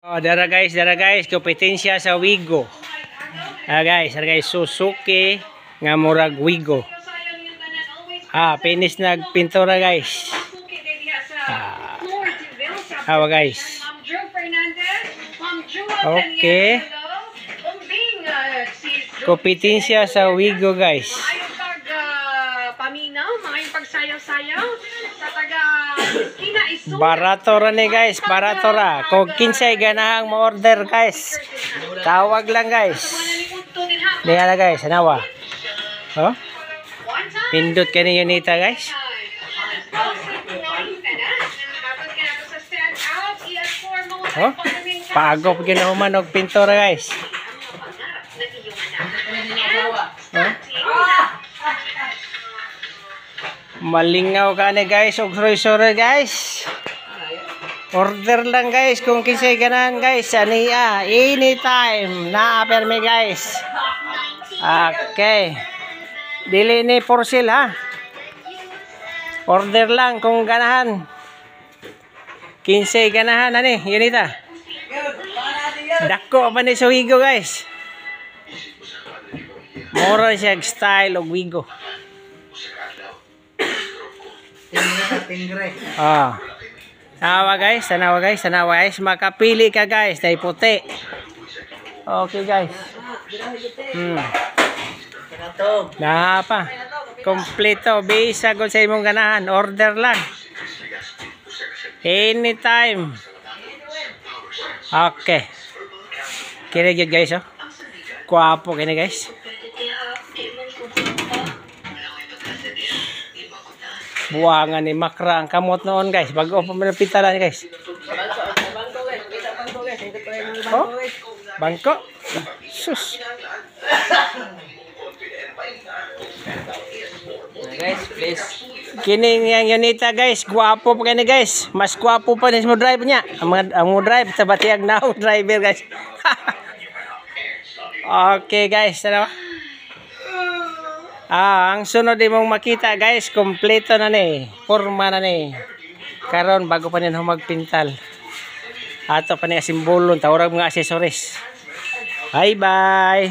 Oh, dara guys, kompetensya sa Wigo. Guys, Suzuki nga murag Wigo. Finish nagpintura guys. Guys. Okay. Kompetensya sa Wigo guys. Paminaw, mga yung pagsayaw-sayaw sa taga Iskina Isu. Barato ra ni guys, barato ra. Kung kinsay ganahang mo-order guys, tawag lang guys. Diyan na guys, hanawa. Oh? Pindot ka ni Unita guys. Oh? Paagop ginahuman og pintura guys. Oh? Malingaw ka ni guys, og soy-soy guys. Order lang guys kung kinsay ganahan guys. Aniya, anytime na permi guys. Okay. Dili ni for sale ha. Order lang kung ganahan. Kinsay ganahan ani, Unita. Dako pa ni sa Wigo guys. Mura siya style og Wigo. Tanawa guys, makapili ka guys, dahil puti. Okay guys. Pa. Kompleto, bisa ko sa imong ganahan, order lang. Anytime. Okay. Kini gyud guys oh. Guwapo kini guys. Buwangan ni Makra ang kamot noon guys. Bago pa pintalan guys. Oh, bangko. Sus. Guys, please. Kini yang Unita guys, guwapo pa kini guys. Mas guwapo pa ni mo drive niya. Ang mo drive sa Batiag now driver guys. Okay guys, ano? Ang sunod mong makita guys, kompleto na ni, forma na ni. Karon bago pa niya magpintal. Ato pa niya simbolon, tawag mga accessories. Bye bye.